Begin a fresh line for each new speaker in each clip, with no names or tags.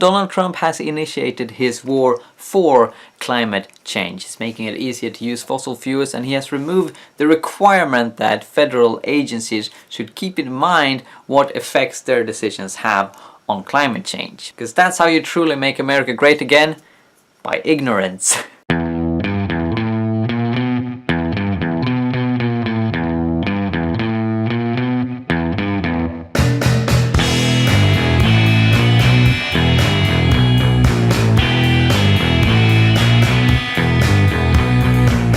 Donald Trump has initiated his war for climate change. He's making it easier to use fossil fuels, and he has removed the requirement that federal agencies should keep in mind what effects their decisions have on climate change. Because that's how you truly make America great again, by ignorance.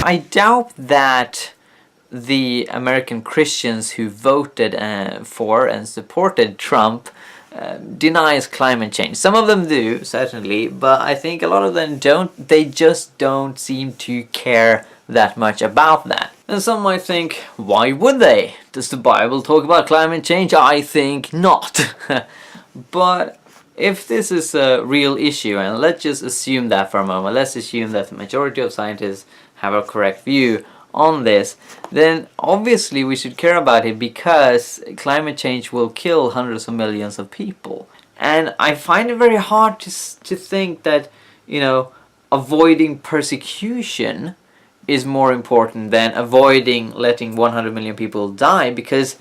I doubt that the American Christians who voted for and supported Trump denies climate change. Some of them do, certainly, but I think a lot of them don't. They just don't seem to care that much about that. And some might think, why would they? Does the Bible talk about climate change? I think not. But if this is a real issue, and let's just assume that for a moment, let's assume that the majority of scientists have a correct view on this, then obviously we should care about it, because climate change will kill hundreds of millions of people. And I find it very hard to think that, you know, avoiding persecution is more important than avoiding letting 100 million people die, because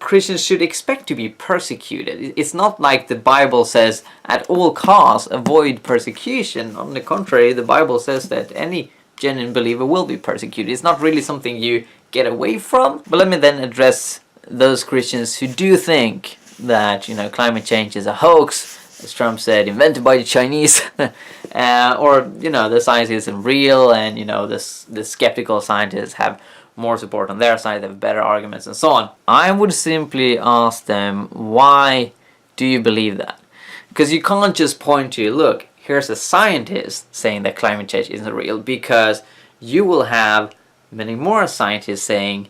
Christians should expect to be persecuted. It's not like the Bible says at all costs avoid persecution. On the contrary, the Bible says that any genuine believer will be persecuted. It's not really something you get away from. But let me then address those Christians who do think that, you know, climate change is a hoax, as Trump said, invented by the Chinese, or, you know, the science isn't real, and, you know, the skeptical scientists have more support on their side, they have better arguments, and so on. I would simply ask them, why do you believe that? Because you can't just point to, look, here's a scientist saying that climate change isn't real, because you will have many more scientists saying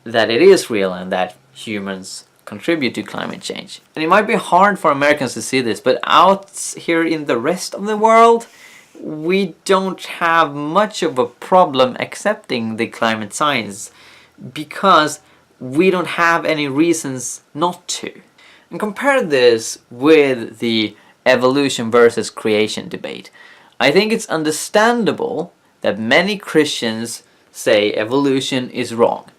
that it is real and that humans contribute to climate change. And it might be hard for Americans to see this, but out here in the rest of the world, we don't have much of a problem accepting the climate science, because we don't have any reasons not to. And compare this with the evolution versus creation debate. I think it's understandable that many Christians say evolution is wrong,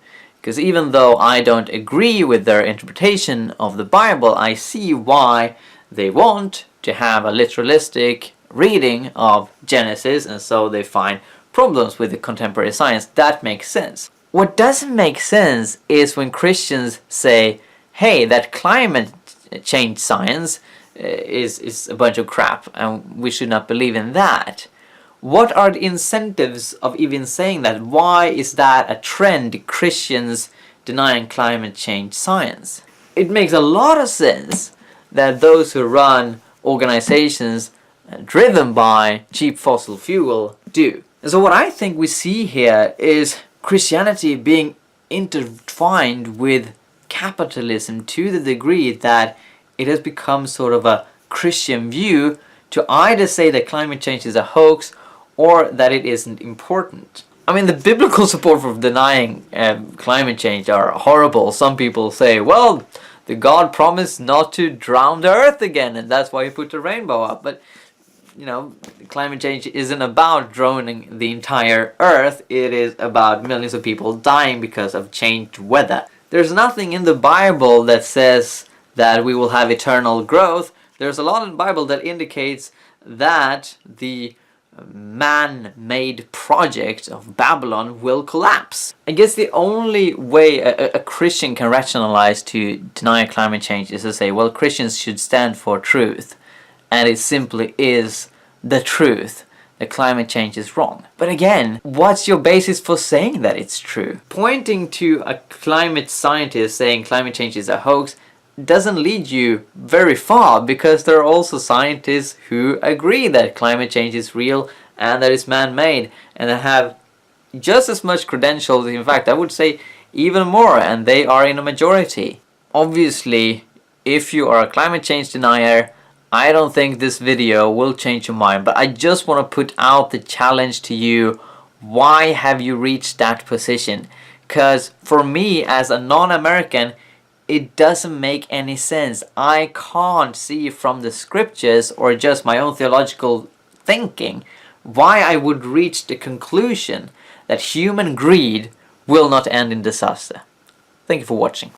because even though I don't agree with their interpretation of the Bible, I see why they want to have a literalistic reading of Genesis, and so they find problems with the contemporary science. That makes sense. What doesn't make sense is when Christians say, hey, that climate change science is a bunch of crap and we should not believe in that. What are the incentives of even saying that? Why is that a trend, Christians denying climate change science? It makes a lot of sense that those who run organizations driven by cheap fossil fuel do. And so what I think we see here is Christianity being intertwined with capitalism to the degree that it has become sort of a Christian view to either say that climate change is a hoax or that it isn't important. I mean, the biblical support for denying climate change are horrible. Some people say, well, the God promised not to drown the earth again, and that's why he put the rainbow up. But, you know, climate change isn't about drowning the entire earth. It is about millions of people dying because of changed weather. There's nothing in the Bible that says that we will have eternal growth. There's a lot in the Bible that indicates that the man-made project of Babylon will collapse. I guess the only way a Christian can rationalize to deny climate change is to say, well, Christians should stand for truth, and it simply is the truth that climate change is wrong. But again, what's your basis for saying that it's true? Pointing to a climate scientist saying climate change is a hoax doesn't lead you very far, because there are also scientists who agree that climate change is real and that it's man-made, and that have just as much credentials, in fact I would say even more, and they are in a majority. Obviously, if you are a climate change denier, I don't think this video will change your mind, but I just want to put out the challenge to you. Why have you reached that position? Because for me, as a non-American, it doesn't make any sense. I can't see from the scriptures or just my own theological thinking why I would reach the conclusion that human greed will not end in disaster. Thank you for watching.